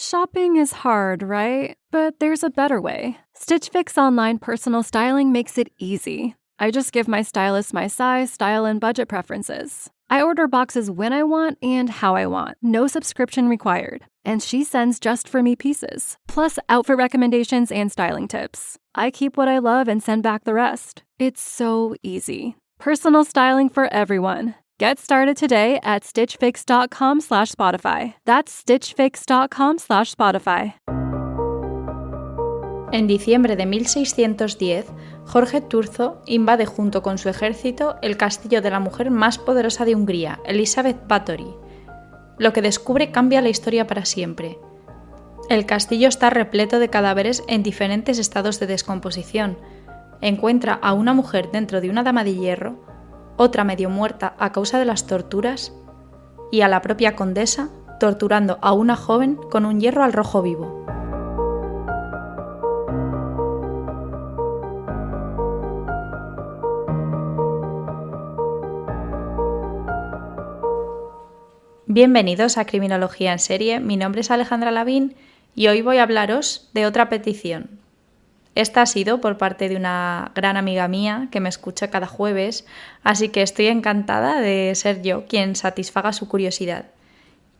Shopping is hard, right? But there's a better way. Stitch Fix online personal styling makes it easy. I just give my stylist my size, style, and budget preferences. I order boxes when I want and how I want. No subscription required. And she sends just for me pieces, plus outfit recommendations and styling tips. I keep what I love and send back the rest. It's so easy. Personal styling for everyone. Get started today at stitchfix.com/Spotify. That's stitchfix.com/Spotify. En diciembre de 1610, Jorge Turzo invade junto con su ejército el castillo de la mujer más poderosa de Hungría, Elisabeth Báthory. Lo que descubre cambia la historia para siempre. El castillo está repleto de cadáveres en diferentes estados de descomposición. Encuentra a una mujer dentro de una dama de hierro, otra medio muerta a causa de las torturas, y a la propia condesa torturando a una joven con un hierro al rojo vivo. Bienvenidos a Criminología en Serie, mi nombre es Alejandra Lavín y hoy voy a hablaros de otra petición. Esta ha sido por parte de una gran amiga mía que me escucha cada jueves, así que estoy encantada de ser yo quien satisfaga su curiosidad.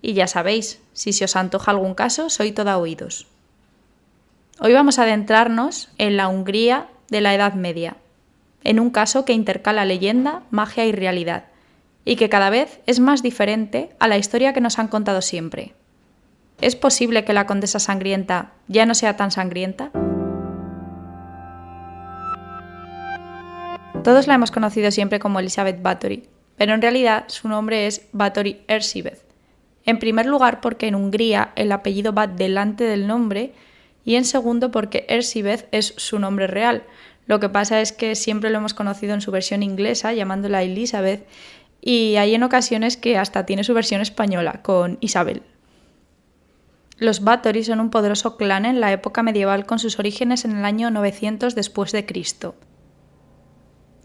Y ya sabéis, si se os antoja algún caso, soy toda oídos. Hoy vamos a adentrarnos en la Hungría de la Edad Media, en un caso que intercala leyenda, magia y realidad, y que cada vez es más diferente a la historia que nos han contado siempre. ¿Es posible que la condesa sangrienta ya no sea tan sangrienta? Todos la hemos conocido siempre como Elisabeth Báthory, pero en realidad su nombre es Báthory Erzsébet. En primer lugar porque en Hungría el apellido va delante del nombre y en segundo porque Erzsébet es su nombre real. Lo que pasa es que siempre lo hemos conocido en su versión inglesa llamándola Elizabeth y hay en ocasiones que hasta tiene su versión española con Isabel. Los Báthory son un poderoso clan en la época medieval con sus orígenes en el año 900 después de Cristo.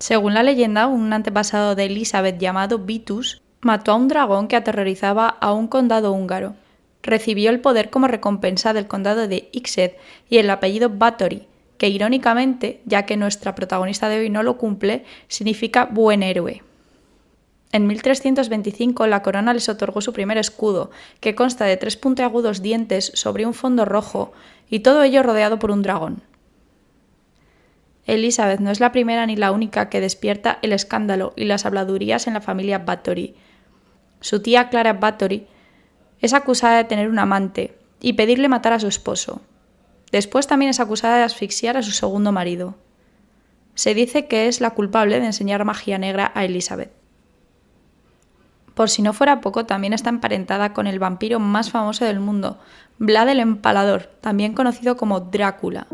Según la leyenda, un antepasado de Elizabeth llamado Vitus mató a un dragón que aterrorizaba a un condado húngaro. Recibió el poder como recompensa del condado de Ixed y el apellido Báthory, que irónicamente, ya que nuestra protagonista de hoy no lo cumple, significa buen héroe. En 1325 la corona les otorgó su primer escudo, que consta de 3 puntiagudos dientes sobre un fondo rojo y todo ello rodeado por un dragón. Elizabeth no es la primera ni la única que despierta el escándalo y las habladurías en la familia Báthory. Su tía Clara Báthory es acusada de tener un amante y pedirle matar a su esposo. Después también es acusada de asfixiar a su segundo marido. Se dice que es la culpable de enseñar magia negra a Elizabeth. Por si no fuera poco, también está emparentada con el vampiro más famoso del mundo, Vlad el Empalador, también conocido como Drácula.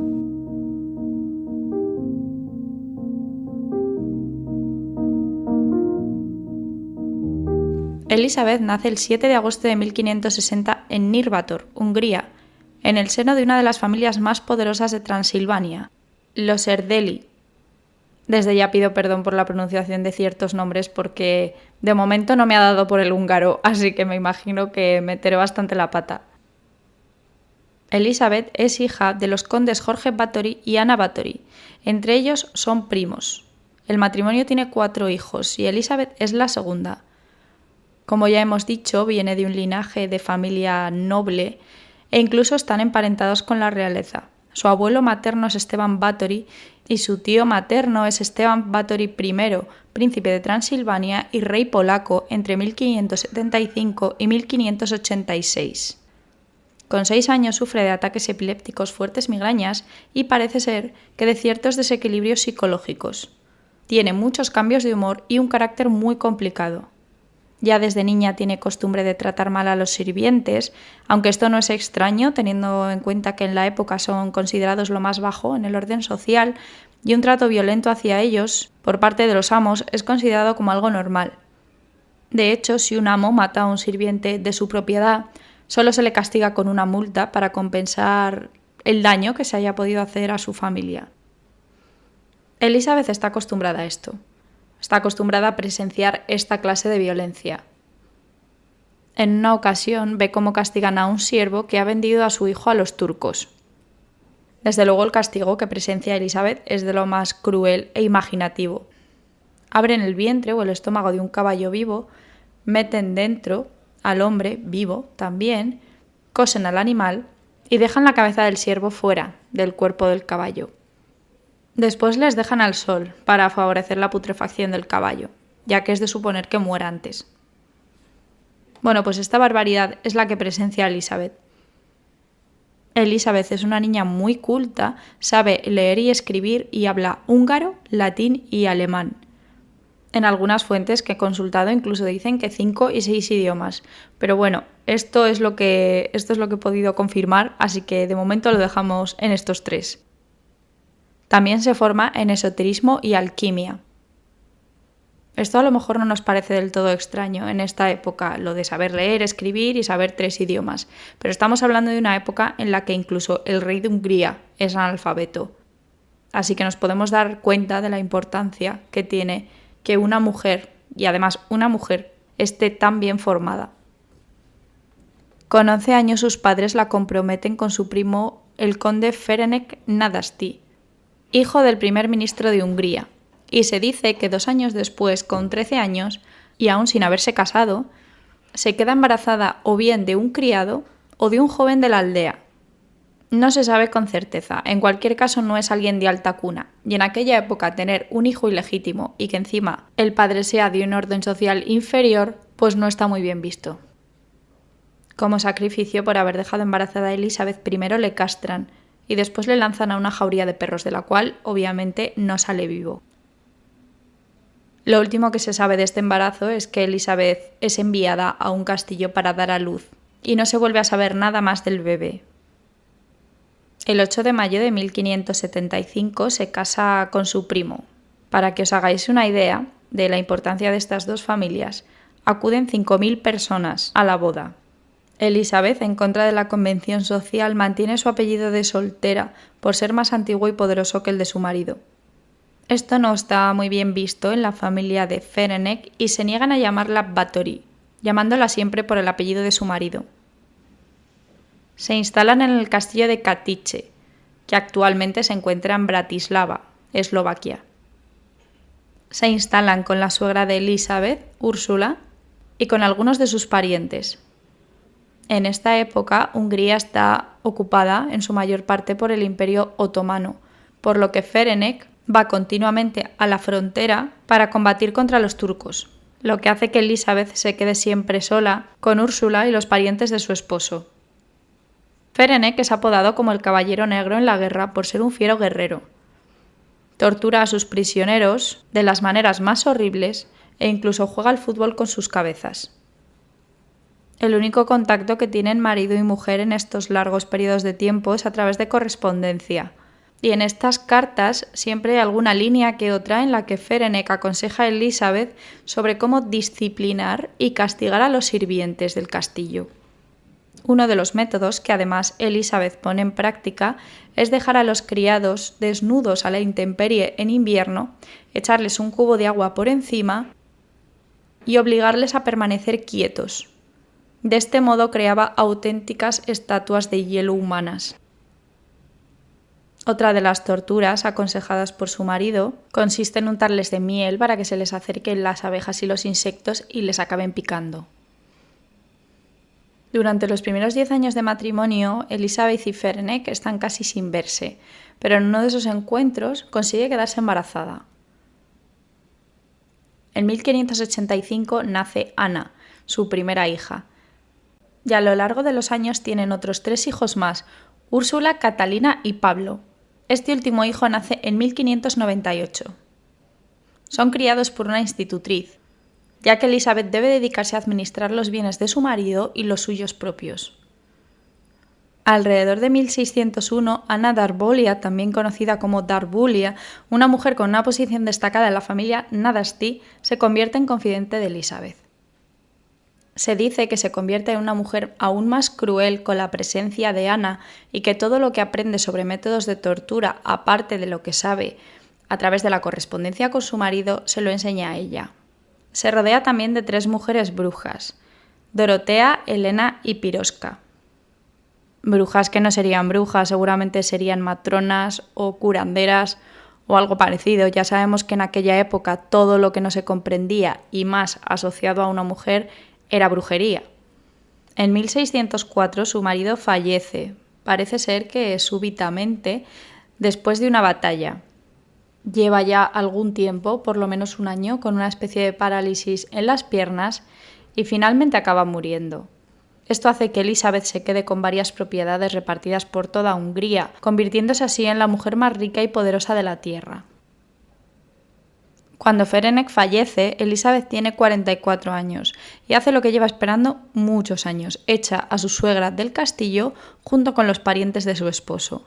Elizabeth nace el 7 de agosto de 1560 en Nyírbátor, Hungría, en el seno de una de las familias más poderosas de Transilvania, los Erdély. Desde ya pido perdón por la pronunciación de ciertos nombres porque de momento no me ha dado por el húngaro, así que me imagino que meteré bastante la pata. Elizabeth es hija de los condes Jorge Báthory y Ana Báthory. Entre ellos son primos. El matrimonio tiene 4 hijos y Elizabeth es la segunda. Como ya hemos dicho, viene de un linaje de familia noble e incluso están emparentados con la realeza. Su abuelo materno es Esteban Báthory y su tío materno es Esteban Báthory I, príncipe de Transilvania y rey polaco entre 1575 y 1586. Con 6 años sufre de ataques epilépticos, fuertes migrañas y parece ser que de ciertos desequilibrios psicológicos. Tiene muchos cambios de humor y un carácter muy complicado. Ya desde niña tiene costumbre de tratar mal a los sirvientes, aunque esto no es extraño teniendo en cuenta que en la época son considerados lo más bajo en el orden social y un trato violento hacia ellos por parte de los amos es considerado como algo normal. De hecho, si un amo mata a un sirviente de su propiedad, solo se le castiga con una multa para compensar el daño que se haya podido hacer a su familia. Elizabeth está acostumbrada a esto. Está acostumbrada a presenciar esta clase de violencia. En una ocasión ve cómo castigan a un siervo que ha vendido a su hijo a los turcos. Desde luego el castigo que presencia Elizabeth es de lo más cruel e imaginativo. Abren el vientre o el estómago de un caballo vivo, meten dentro al hombre vivo también, cosen al animal y dejan la cabeza del siervo fuera del cuerpo del caballo. Después les dejan al sol para favorecer la putrefacción del caballo, ya que es de suponer que muera antes. Bueno, pues esta barbaridad es la que presencia Elizabeth. Elizabeth es una niña muy culta, sabe leer y escribir y habla húngaro, latín y alemán. En algunas fuentes que he consultado incluso dicen que 5 y 6 idiomas. Pero bueno, esto es lo que he podido confirmar, así que de momento lo dejamos en estos 3. También se forma en esoterismo y alquimia. Esto a lo mejor no nos parece del todo extraño en esta época, lo de saber leer, escribir y saber 3 idiomas, pero estamos hablando de una época en la que incluso el rey de Hungría es analfabeto. Así que nos podemos dar cuenta de la importancia que tiene que una mujer, y además una mujer, esté tan bien formada. Con 11 años sus padres la comprometen con su primo, el conde Ferenc Nadasdy, hijo del primer ministro de Hungría. Y se dice que 2 años después, con 13 años, y aún sin haberse casado, se queda embarazada o bien de un criado o de un joven de la aldea. No se sabe con certeza, en cualquier caso no es alguien de alta cuna, y en aquella época tener un hijo ilegítimo y que encima el padre sea de un orden social inferior, pues no está muy bien visto. Como sacrificio por haber dejado embarazada a Elizabeth, primero le castran y después le lanzan a una jauría de perros, de la cual obviamente no sale vivo. Lo último que se sabe de este embarazo es que Elizabeth es enviada a un castillo para dar a luz y no se vuelve a saber nada más del bebé. El 8 de mayo de 1575 se casa con su primo. Para que os hagáis una idea de la importancia de estas dos familias, acuden 5.000 personas a la boda. Elizabeth, en contra de la convención social, mantiene su apellido de soltera por ser más antiguo y poderoso que el de su marido. Esto no está muy bien visto en la familia de Ferenc y se niegan a llamarla Báthory, llamándola siempre por el apellido de su marido. Se instalan en el castillo de Katice, que actualmente se encuentra en Bratislava, Eslovaquia. Se instalan con la suegra de Elizabeth, Úrsula, y con algunos de sus parientes. En esta época, Hungría está ocupada en su mayor parte por el Imperio Otomano, por lo que Ferenc va continuamente a la frontera para combatir contra los turcos, lo que hace que Elizabeth se quede siempre sola con Úrsula y los parientes de su esposo. Ferenc es apodado como el Caballero Negro en la guerra por ser un fiero guerrero. Tortura a sus prisioneros de las maneras más horribles e incluso juega al fútbol con sus cabezas. El único contacto que tienen marido y mujer en estos largos periodos de tiempo es a través de correspondencia. Y en estas cartas siempre hay alguna línea que otra en la que Ferenc aconseja a Elizabeth sobre cómo disciplinar y castigar a los sirvientes del castillo. Uno de los métodos que además Elizabeth pone en práctica es dejar a los criados desnudos a la intemperie en invierno, echarles un cubo de agua por encima y obligarles a permanecer quietos. De este modo creaba auténticas estatuas de hielo humanas. Otra de las torturas aconsejadas por su marido consiste en untarles de miel para que se les acerquen las abejas y los insectos y les acaben picando. Durante los primeros 10 años de matrimonio, Elizabeth y Ferenc están casi sin verse, pero en uno de esos encuentros consigue quedarse embarazada. En 1585 nace Ana, su primera hija, y a lo largo de los años tienen otros 3 hijos más, Úrsula, Catalina y Pablo. Este último hijo nace en 1598. Son criados por una institutriz, ya que Elizabeth debe dedicarse a administrar los bienes de su marido y los suyos propios. Alrededor de 1601, Ana Darbolia, también conocida como Darbulia, una mujer con una posición destacada en la familia Nadasdy, se convierte en confidente de Elizabeth. Se dice que se convierte en una mujer aún más cruel con la presencia de Ana y que todo lo que aprende sobre métodos de tortura, aparte de lo que sabe a través de la correspondencia con su marido, se lo enseña a ella. Se rodea también de 3 mujeres brujas, Dorotea, Helena y Piroska. Brujas que no serían brujas, seguramente serían matronas o curanderas o algo parecido. Ya sabemos que en aquella época todo lo que no se comprendía y más asociado a una mujer era brujería. En 1604 su marido fallece, parece ser que súbitamente, después de una batalla. Lleva ya algún tiempo, por lo menos un año, con una especie de parálisis en las piernas y finalmente acaba muriendo. Esto hace que Elizabeth se quede con varias propiedades repartidas por toda Hungría, convirtiéndose así en la mujer más rica y poderosa de la tierra. Cuando Ferenc fallece, Elizabeth tiene 44 años y hace lo que lleva esperando muchos años, echa a su suegra del castillo junto con los parientes de su esposo.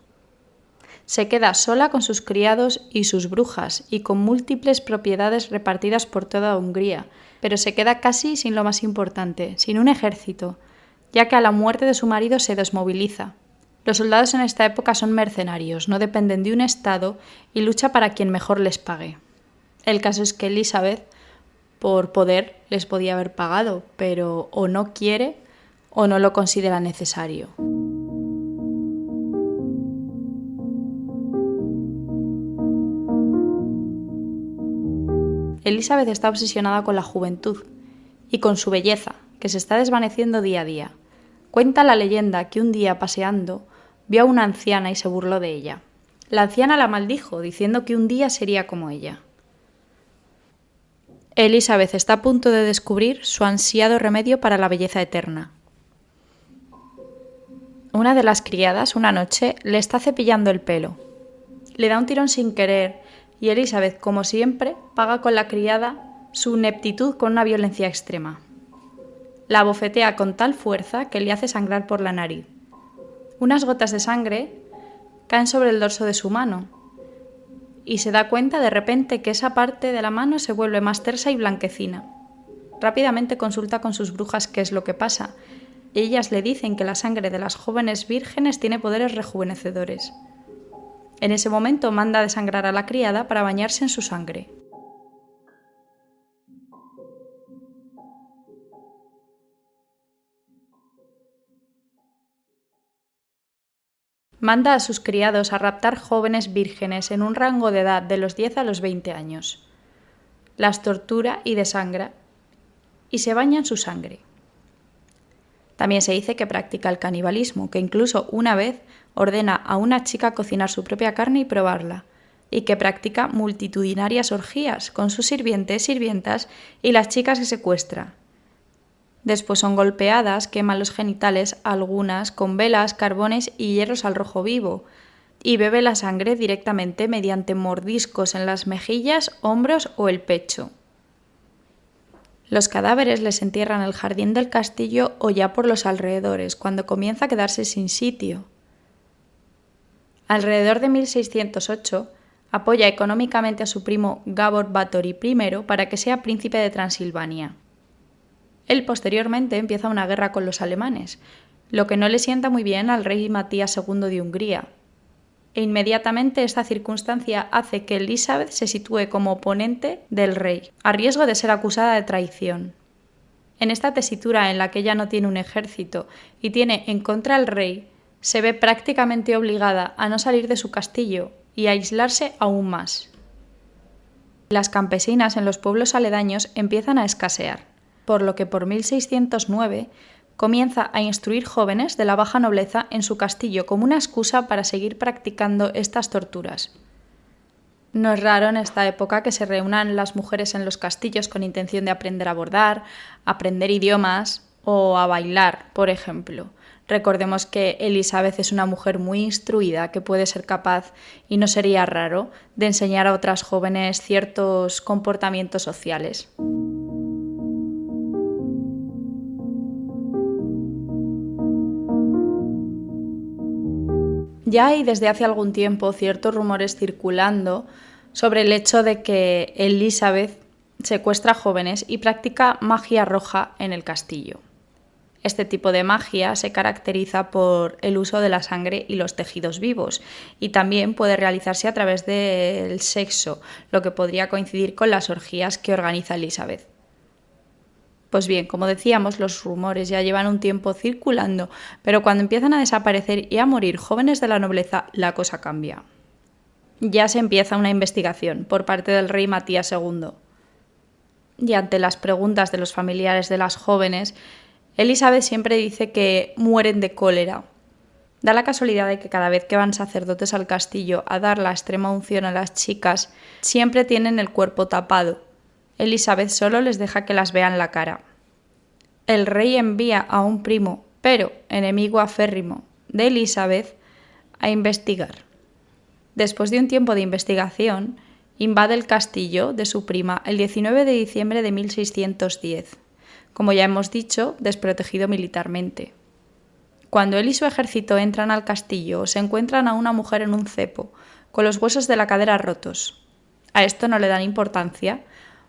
Se queda sola con sus criados y sus brujas y con múltiples propiedades repartidas por toda Hungría, pero se queda casi sin lo más importante, sin un ejército, ya que a la muerte de su marido se desmoviliza. Los soldados en esta época son mercenarios, no dependen de un estado y luchan para quien mejor les pague. El caso es que Elizabeth, por poder, les podía haber pagado, pero o no quiere o no lo considera necesario. Elizabeth está obsesionada con la juventud y con su belleza, que se está desvaneciendo día a día. Cuenta la leyenda que un día paseando vio a una anciana y se burló de ella. La anciana la maldijo, diciendo que un día sería como ella. Elizabeth está a punto de descubrir su ansiado remedio para la belleza eterna. Una de las criadas, una noche, le está cepillando el pelo. Le da un tirón sin querer y Elizabeth, como siempre, paga con la criada su ineptitud con una violencia extrema. La abofetea con tal fuerza que le hace sangrar por la nariz. Unas gotas de sangre caen sobre el dorso de su mano y se da cuenta de repente que esa parte de la mano se vuelve más tersa y blanquecina. Rápidamente consulta con sus brujas qué es lo que pasa. Ellas le dicen que la sangre de las jóvenes vírgenes tiene poderes rejuvenecedores. En ese momento manda desangrar a la criada para bañarse en su sangre. Manda a sus criados a raptar jóvenes vírgenes en un rango de edad de los 10 a los 20 años. Las tortura y desangra y se baña en su sangre. También se dice que practica el canibalismo, que incluso una vez ordena a una chica cocinar su propia carne y probarla, y que practica multitudinarias orgías con sus sirvientes, sirvientas y las chicas que secuestra. Después son golpeadas, quema los genitales, algunas con velas, carbones y hierros al rojo vivo, y bebe la sangre directamente mediante mordiscos en las mejillas, hombros o el pecho. Los cadáveres les entierran en el jardín del castillo o ya por los alrededores, cuando comienza a quedarse sin sitio. Alrededor de 1608, apoya económicamente a su primo Gábor Báthory I para que sea príncipe de Transilvania. Él posteriormente empieza una guerra con los alemanes, lo que no le sienta muy bien al rey Matías II de Hungría. E inmediatamente esta circunstancia hace que Elizabeth se sitúe como oponente del rey, a riesgo de ser acusada de traición. En esta tesitura en la que ella no tiene un ejército y tiene en contra al rey, se ve prácticamente obligada a no salir de su castillo y a aislarse aún más. Las campesinas en los pueblos aledaños empiezan a escasear, por lo que por 1609 comienza a instruir jóvenes de la baja nobleza en su castillo como una excusa para seguir practicando estas torturas. No es raro en esta época que se reúnan las mujeres en los castillos con intención de aprender a bordar, aprender idiomas o a bailar, por ejemplo. Recordemos que Elizabeth es una mujer muy instruida que puede ser capaz, y no sería raro, de enseñar a otras jóvenes ciertos comportamientos sociales. Ya hay desde hace algún tiempo ciertos rumores circulando sobre el hecho de que Elizabeth secuestra jóvenes y practica magia roja en el castillo. Este tipo de magia se caracteriza por el uso de la sangre y los tejidos vivos y también puede realizarse a través del sexo, lo que podría coincidir con las orgías que organiza Elizabeth. Pues bien, como decíamos, los rumores ya llevan un tiempo circulando, pero cuando empiezan a desaparecer y a morir jóvenes de la nobleza, la cosa cambia. Ya se empieza una investigación por parte del rey Matías II. Y ante las preguntas de los familiares de las jóvenes, Elizabeth siempre dice que mueren de cólera. Da la casualidad de que cada vez que van sacerdotes al castillo a dar la extrema unción a las chicas, siempre tienen el cuerpo tapado. Elizabeth solo les deja que las vean la cara. El rey envía a un primo, pero enemigo aférrimo, de Elizabeth, a investigar. Después de un tiempo de investigación, invade el castillo de su prima el 19 de diciembre de 1610, como ya hemos dicho, desprotegido militarmente. Cuando él y su ejército entran al castillo, se encuentran a una mujer en un cepo, con los huesos de la cadera rotos. A esto no le dan importancia,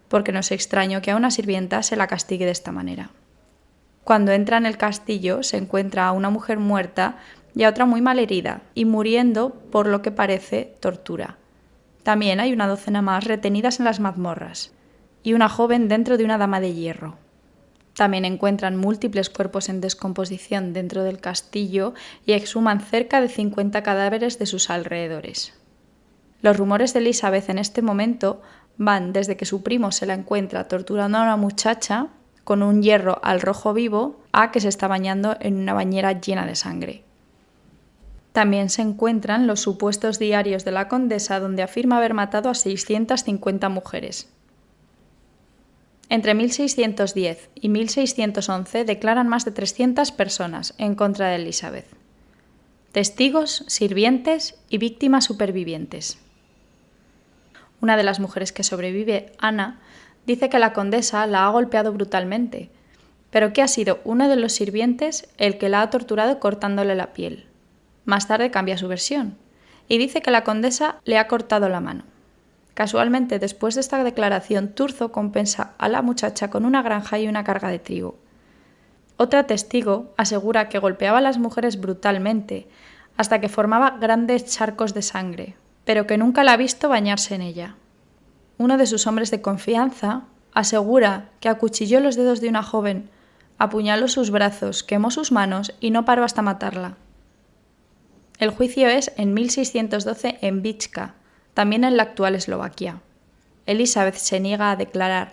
porque no es extraño que a una sirvienta se la castigue de esta manera. Cuando entra en el castillo, se encuentra a una mujer muerta y a otra muy mal herida, y muriendo por lo que parece tortura. También hay una docena más retenidas en las mazmorras, y una joven dentro de una dama de hierro. También encuentran múltiples cuerpos en descomposición dentro del castillo y exhuman cerca de 50 cadáveres de sus alrededores. Los rumores de Elizabeth en este momento van desde que su primo se la encuentra torturando a una muchacha con un hierro al rojo vivo a que se está bañando en una bañera llena de sangre. También se encuentran los supuestos diarios de la condesa donde afirma haber matado a 650 mujeres. Entre 1610 y 1611 declaran más de 300 personas en contra de Elizabeth. Testigos, sirvientes y víctimas supervivientes. Una de las mujeres que sobrevive, Ana, dice que la condesa la ha golpeado brutalmente, pero que ha sido uno de los sirvientes el que la ha torturado cortándole la piel. Más tarde cambia su versión y dice que la condesa le ha cortado la mano. Casualmente, después de esta declaración, Turzo compensa a la muchacha con una granja y una carga de trigo. Otra testigo asegura que golpeaba a las mujeres brutalmente, hasta que formaba grandes charcos de sangre, pero que nunca la ha visto bañarse en ella. Uno de sus hombres de confianza asegura que acuchilló los dedos de una joven, apuñaló sus brazos, quemó sus manos y no paró hasta matarla. El juicio es en 1612 en Vička, también en la actual Eslovaquia. Elizabeth se niega a declarar,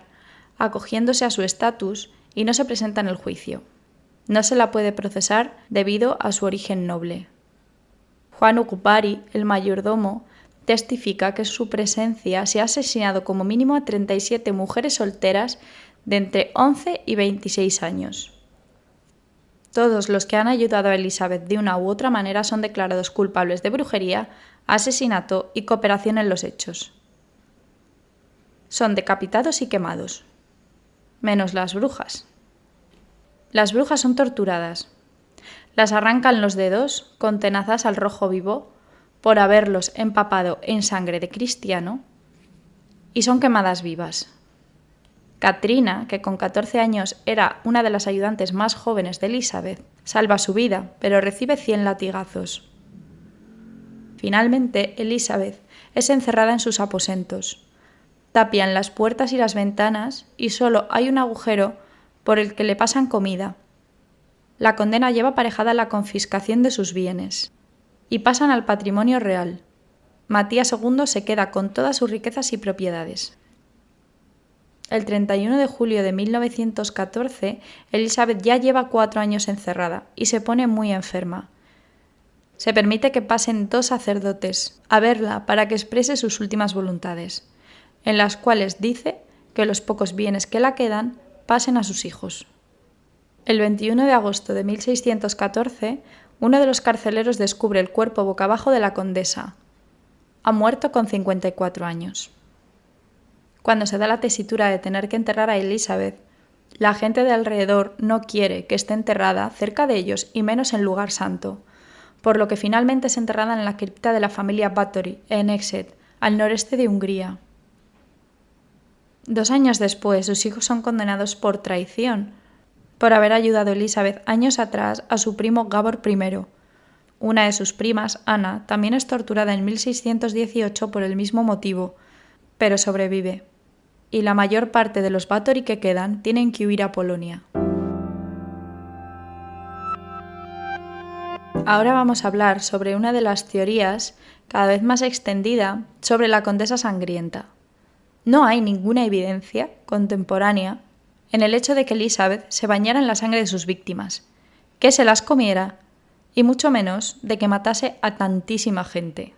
acogiéndose a su estatus, y no se presenta en el juicio. No se la puede procesar debido a su origen noble. Juan Ucupari, el mayordomo, testifica que en su presencia se ha asesinado como mínimo a 37 mujeres solteras de entre 11 y 26 años. Todos los que han ayudado a Elizabeth de una u otra manera son declarados culpables de brujería, asesinato y cooperación en los hechos. Son decapitados y quemados, menos las brujas. Las brujas son torturadas. Las arrancan los dedos con tenazas al rojo vivo por haberlos empapado en sangre de cristiano y son quemadas vivas. Katrina, que con 14 años era una de las ayudantes más jóvenes de Elizabeth, salva su vida, pero recibe 100 latigazos. Finalmente, Elizabeth es encerrada en sus aposentos. Tapian las puertas y las ventanas y solo hay un agujero por el que le pasan comida. La condena lleva aparejada la confiscación de sus bienes y pasan al patrimonio real. Matías II se queda con todas sus riquezas y propiedades. El 31 de julio de 1914, Elizabeth ya lleva 4 años encerrada y se pone muy enferma. Se permite que pasen 2 sacerdotes a verla para que exprese sus últimas voluntades, en las cuales dice que los pocos bienes que la quedan pasen a sus hijos. El 21 de agosto de 1614, uno de los carceleros descubre el cuerpo boca abajo de la condesa. Ha muerto con 54 años. Cuando se da la tesitura de tener que enterrar a Elizabeth, la gente de alrededor no quiere que esté enterrada cerca de ellos y menos en lugar santo, por lo que finalmente es enterrada en la cripta de la familia Báthory, en Exet, al noreste de Hungría. 2 años después, sus hijos son condenados por traición, por haber ayudado a Elizabeth años atrás a su primo Gábor I. Una de sus primas, Ana, también es torturada en 1618 por el mismo motivo, pero sobrevive. y la mayor parte de los Báthory que quedan tienen que huir a Polonia. Ahora vamos a hablar sobre una de las teorías cada vez más extendida sobre la condesa sangrienta. No hay ninguna evidencia contemporánea en el hecho de que Elizabeth se bañara en la sangre de sus víctimas, que se las comiera y mucho menos de que matase a tantísima gente.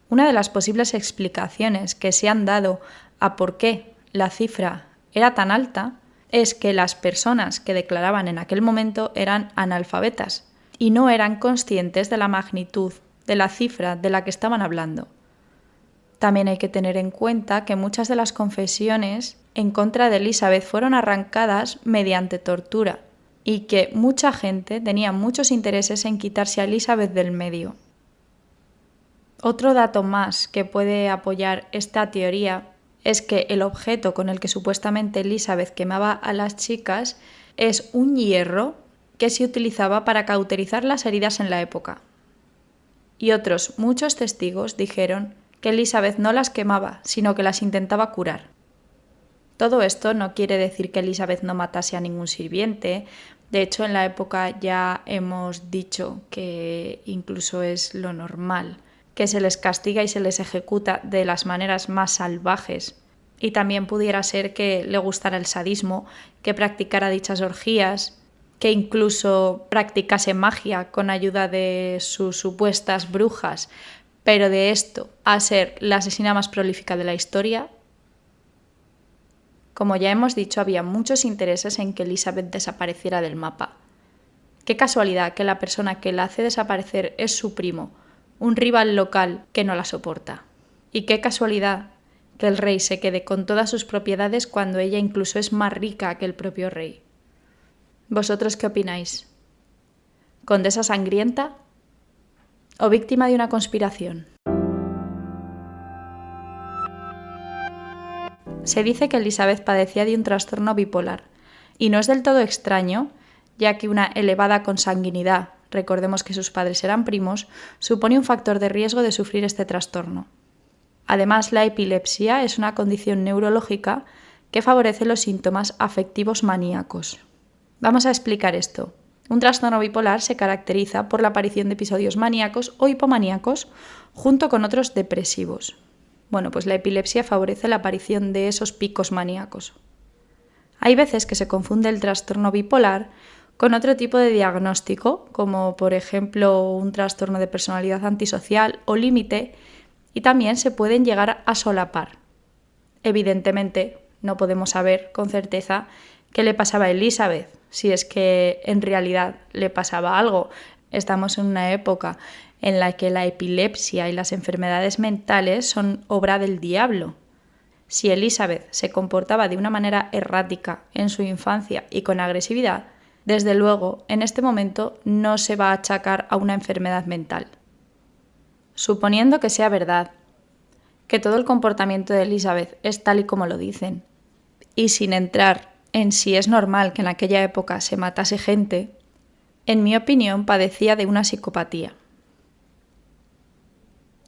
Una de las posibles explicaciones que se han dado a por qué la cifra era tan alta es que las personas que declaraban en aquel momento eran analfabetas y no eran conscientes de la magnitud de la cifra de la que estaban hablando. También hay que tener en cuenta que muchas de las confesiones en contra de Elizabeth fueron arrancadas mediante tortura y que mucha gente tenía muchos intereses en quitarse a Elizabeth del medio. Otro dato más que puede apoyar esta teoría es que el objeto con el que supuestamente Elizabeth quemaba a las chicas es un hierro que se utilizaba para cauterizar las heridas en la época. Y otros muchos testigos dijeron que Elizabeth no las quemaba, sino que las intentaba curar. Todo esto no quiere decir que Elizabeth no matase a ningún sirviente. De hecho, en la época ya hemos dicho que incluso es lo normal, que se les castiga y se les ejecuta de las maneras más salvajes. Y también pudiera ser que le gustara el sadismo, que practicara dichas orgías, que incluso practicase magia con ayuda de sus supuestas brujas, pero de esto a ser la asesina más prolífica de la historia. Como ya hemos dicho, había muchos intereses en que Elizabeth desapareciera del mapa. Qué casualidad que la persona que la hace desaparecer es su primo, un rival local que no la soporta. Y qué casualidad que el rey se quede con todas sus propiedades cuando ella incluso es más rica que el propio rey. ¿Vosotros qué opináis? ¿Condesa sangrienta o víctima de una conspiración? Se dice que Elizabeth padecía de un trastorno bipolar, y no es del todo extraño, ya que una elevada consanguinidad, recordemos que sus padres eran primos, supone un factor de riesgo de sufrir este trastorno. Además, la epilepsia es una condición neurológica que favorece los síntomas afectivos maníacos. Vamos a explicar esto. Un trastorno bipolar se caracteriza por la aparición de episodios maníacos o hipomaníacos junto con otros depresivos. Bueno, pues la epilepsia favorece la aparición de esos picos maníacos. Hay veces que se confunde el trastorno bipolar con otro tipo de diagnóstico, como por ejemplo un trastorno de personalidad antisocial o límite, y también se pueden llegar a solapar. Evidentemente, no podemos saber con certeza qué le pasaba a Elizabeth, si es que en realidad le pasaba algo. Estamos en una época en la que la epilepsia y las enfermedades mentales son obra del diablo. Si Elizabeth se comportaba de una manera errática en su infancia y con agresividad, desde luego, en este momento no se va a achacar a una enfermedad mental. Suponiendo que sea verdad, que todo el comportamiento de Elizabeth es tal y como lo dicen, y sin entrar en si es normal que en aquella época se matase gente, en mi opinión padecía de una psicopatía.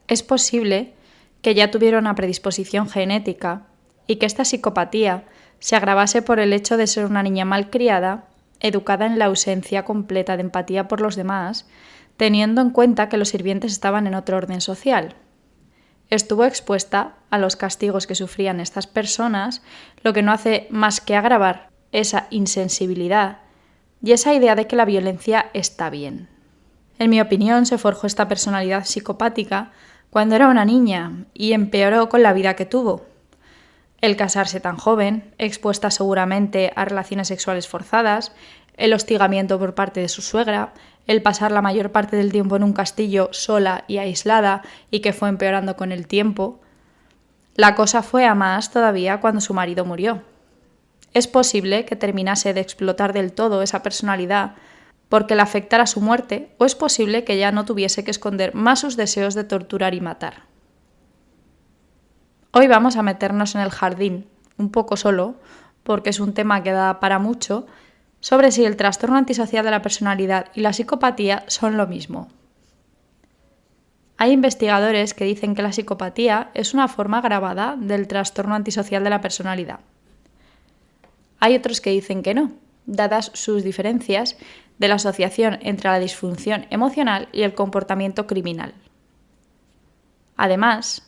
Es posible que ya tuviera una predisposición genética y que esta psicopatía se agravase por el hecho de ser una niña malcriada, educada en la ausencia completa de empatía por los demás, teniendo en cuenta que los sirvientes estaban en otro orden social. Estuvo expuesta a los castigos que sufrían estas personas, lo que no hace más que agravar esa insensibilidad y esa idea de que la violencia está bien. En mi opinión, se forjó esta personalidad psicopática cuando era una niña y empeoró con la vida que tuvo. El casarse tan joven, expuesta seguramente a relaciones sexuales forzadas, el hostigamiento por parte de su suegra, el pasar la mayor parte del tiempo en un castillo sola y aislada y que fue empeorando con el tiempo. La cosa fue a más todavía cuando su marido murió. Es posible que terminase de explotar del todo esa personalidad porque le afectara su muerte, o es posible que ya no tuviese que esconder más sus deseos de torturar y matar. Hoy vamos a meternos en el jardín, un poco solo, porque es un tema que da para mucho, sobre si el trastorno antisocial de la personalidad y la psicopatía son lo mismo. Hay investigadores que dicen que la psicopatía es una forma agravada del trastorno antisocial de la personalidad. Hay otros que dicen que no, dadas sus diferencias de la asociación entre la disfunción emocional y el comportamiento criminal. Además,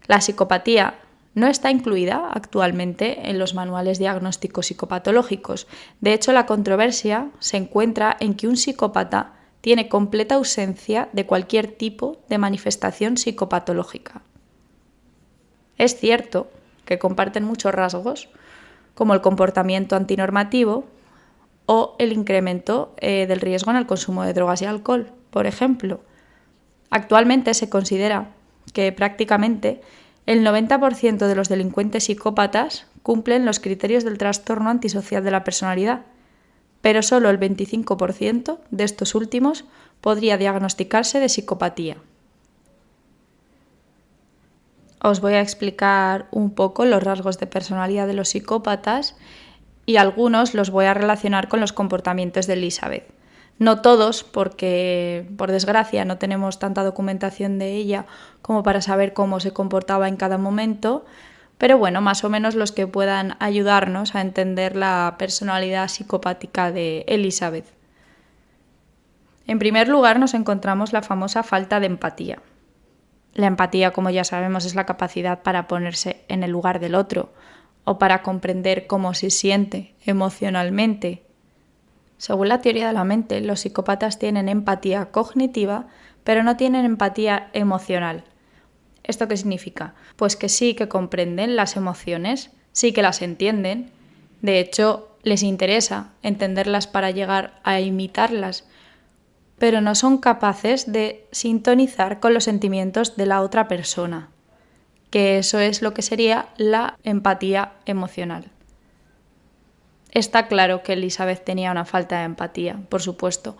la psicopatía no está incluida actualmente en los manuales diagnósticos psicopatológicos. De hecho, la controversia se encuentra en que un psicópata tiene completa ausencia de cualquier tipo de manifestación psicopatológica. Es cierto que comparten muchos rasgos, como el comportamiento antinormativo o el incremento del riesgo en el consumo de drogas y alcohol, por ejemplo. Actualmente se considera que prácticamente el 90% de los delincuentes psicópatas cumplen los criterios del trastorno antisocial de la personalidad, pero solo el 25% de estos últimos podría diagnosticarse de psicopatía. Os voy a explicar un poco los rasgos de personalidad de los psicópatas y algunos los voy a relacionar con los comportamientos de Elizabeth. No todos, porque por desgracia no tenemos tanta documentación de ella como para saber cómo se comportaba en cada momento, pero bueno, más o menos los que puedan ayudarnos a entender la personalidad psicopática de Elizabeth. En primer lugar, nos encontramos la famosa falta de empatía. La empatía, como ya sabemos, es la capacidad para ponerse en el lugar del otro o para comprender cómo se siente emocionalmente. Según la teoría de la mente, los psicópatas tienen empatía cognitiva, pero no tienen empatía emocional. ¿Esto qué significa? Pues que sí que comprenden las emociones, sí que las entienden. De hecho, les interesa entenderlas para llegar a imitarlas, pero no son capaces de sintonizar con los sentimientos de la otra persona, que eso es lo que sería la empatía emocional. Está claro que Elizabeth tenía una falta de empatía, por supuesto.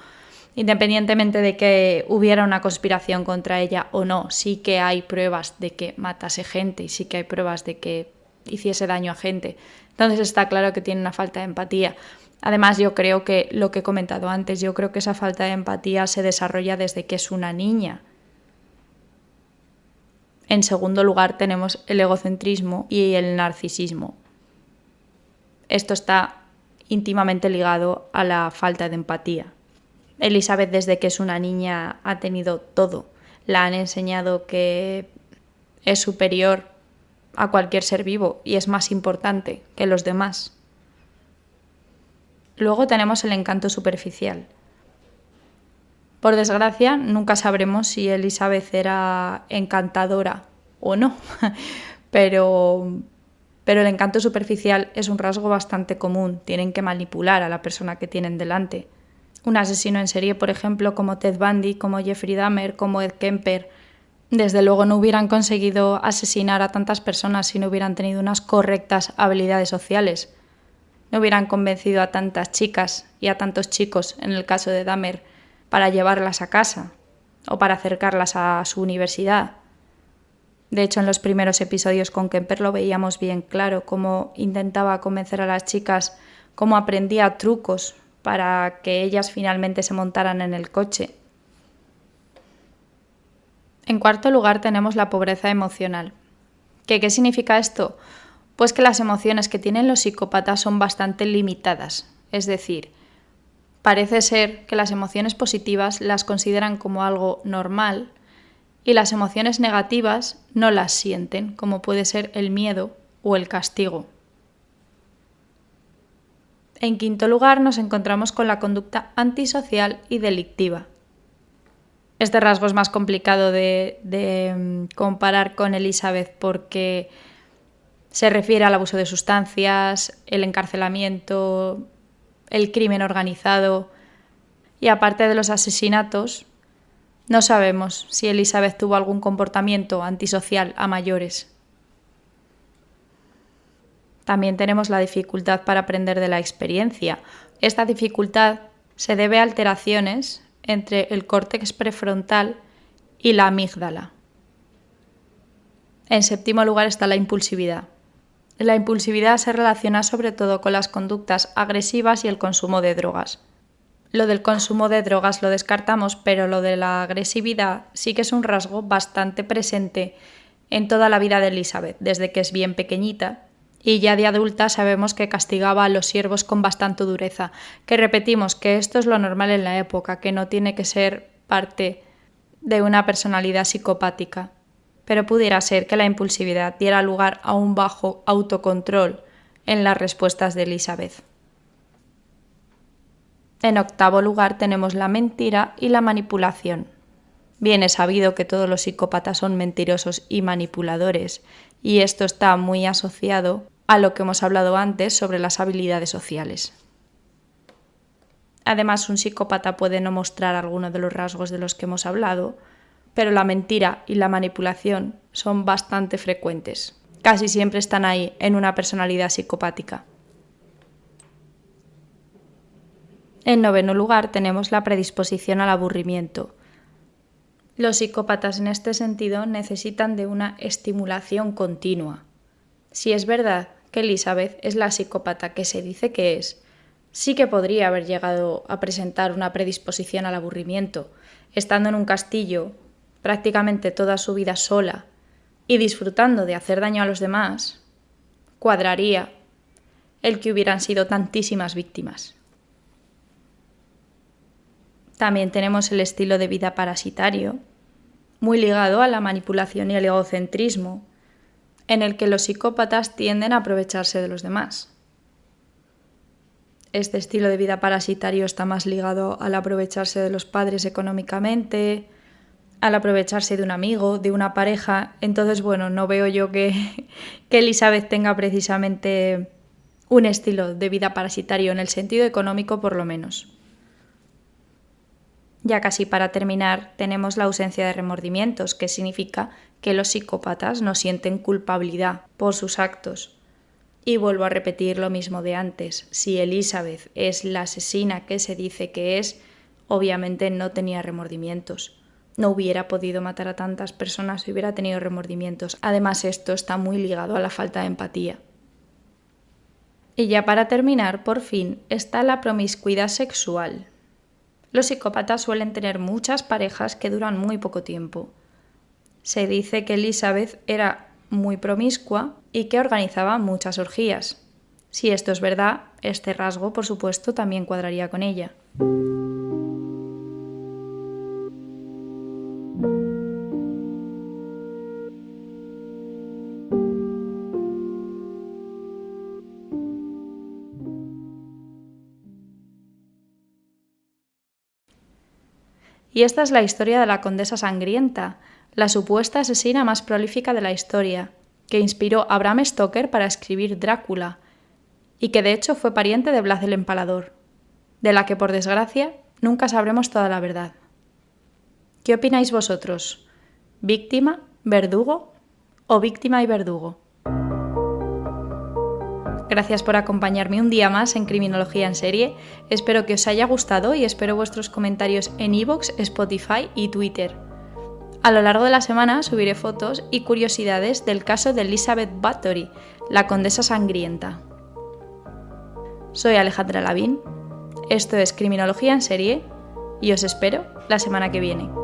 Independientemente de que hubiera una conspiración contra ella o no, sí que hay pruebas de que matase gente y sí que hay pruebas de que hiciese daño a gente. Entonces está claro que tiene una falta de empatía. Además, yo creo que lo que he comentado antes, yo creo que esa falta de empatía se desarrolla desde que es una niña. En segundo lugar, tenemos el egocentrismo y el narcisismo. Esto está íntimamente ligado a la falta de empatía. Elizabeth, desde que es una niña, ha tenido todo. La han enseñado que es superior a cualquier ser vivo y es más importante que los demás. Luego tenemos el encanto superficial. Por desgracia, nunca sabremos si Elizabeth era encantadora o no, pero el encanto superficial es un rasgo bastante común. Tienen que manipular a la persona que tienen delante. Un asesino en serie, por ejemplo, como Ted Bundy, como Jeffrey Dahmer, como Ed Kemper, desde luego no hubieran conseguido asesinar a tantas personas si no hubieran tenido unas correctas habilidades sociales. No hubieran convencido a tantas chicas y a tantos chicos, en el caso de Dahmer, para llevarlas a casa o para acercarlas a su universidad. De hecho, en los primeros episodios con Kemper lo veíamos bien claro, cómo intentaba convencer a las chicas, cómo aprendía trucos para que ellas finalmente se montaran en el coche. En cuarto lugar tenemos la pobreza emocional. ¿Qué significa esto? Pues que las emociones que tienen los psicópatas son bastante limitadas. Es decir, parece ser que las emociones positivas las consideran como algo normal y las emociones negativas no las sienten, como puede ser el miedo o el castigo. En quinto lugar, nos encontramos con la conducta antisocial y delictiva. Este rasgo es más complicado de comparar con Elizabeth porque se refiere al abuso de sustancias, el encarcelamiento, el crimen organizado y aparte de los asesinatos, no sabemos si Elizabeth tuvo algún comportamiento antisocial a mayores. También tenemos la dificultad para aprender de la experiencia. Esta dificultad se debe a alteraciones entre el córtex prefrontal y la amígdala. En séptimo lugar está la impulsividad. La impulsividad se relaciona sobre todo con las conductas agresivas y el consumo de drogas. Lo del consumo de drogas lo descartamos, pero lo de la agresividad sí que es un rasgo bastante presente en toda la vida de Elizabeth, desde que es bien pequeñita. Y ya de adulta sabemos que castigaba a los siervos con bastante dureza, que repetimos que esto es lo normal en la época, que no tiene que ser parte de una personalidad psicopática. Pero pudiera ser que la impulsividad diera lugar a un bajo autocontrol en las respuestas de Elizabeth. En octavo lugar tenemos la mentira y la manipulación. Bien es sabido que todos los psicópatas son mentirosos y manipuladores, y esto está muy asociado a lo que hemos hablado antes sobre las habilidades sociales. Además, un psicópata puede no mostrar alguno de los rasgos de los que hemos hablado, pero la mentira y la manipulación son bastante frecuentes. Casi siempre están ahí en una personalidad psicopática. En noveno lugar tenemos la predisposición al aburrimiento. Los psicópatas en este sentido necesitan de una estimulación continua. Si es verdad que Elizabeth es la psicópata que se dice que es, sí que podría haber llegado a presentar una predisposición al aburrimiento, estando en un castillo prácticamente toda su vida sola y disfrutando de hacer daño a los demás, cuadraría el que hubieran sido tantísimas víctimas. También tenemos el estilo de vida parasitario, muy ligado a la manipulación y el egocentrismo, en el que los psicópatas tienden a aprovecharse de los demás. Este estilo de vida parasitario está más ligado al aprovecharse de los padres económicamente, al aprovecharse de un amigo, de una pareja. Entonces, no veo yo que Elizabeth tenga precisamente un estilo de vida parasitario en el sentido económico, por lo menos. Ya casi para terminar, tenemos la ausencia de remordimientos, que significa que los psicópatas no sienten culpabilidad por sus actos. Y vuelvo a repetir lo mismo de antes. Si Elizabeth es la asesina que se dice que es, obviamente no tenía remordimientos. No hubiera podido matar a tantas personas si hubiera tenido remordimientos. Además, esto está muy ligado a la falta de empatía. Y ya para terminar, por fin, está la promiscuidad sexual. Los psicópatas suelen tener muchas parejas que duran muy poco tiempo. Se dice que Elizabeth era muy promiscua y que organizaba muchas orgías. Si esto es verdad, este rasgo, por supuesto, también cuadraría con ella. Y esta es la historia de la Condesa Sangrienta, la supuesta asesina más prolífica de la historia, que inspiró a Bram Stoker para escribir Drácula, y que de hecho fue pariente de Vlad el Empalador, de la que por desgracia nunca sabremos toda la verdad. ¿Qué opináis vosotros? ¿Víctima, verdugo o víctima y verdugo? Gracias por acompañarme un día más en Criminología en Serie. Espero que os haya gustado y espero vuestros comentarios en iVoox, Spotify y Twitter. A lo largo de la semana subiré fotos y curiosidades del caso de Elizabeth Bathory, la Condesa Sangrienta. Soy Alejandra Lavín, esto es Criminología en Serie y os espero la semana que viene.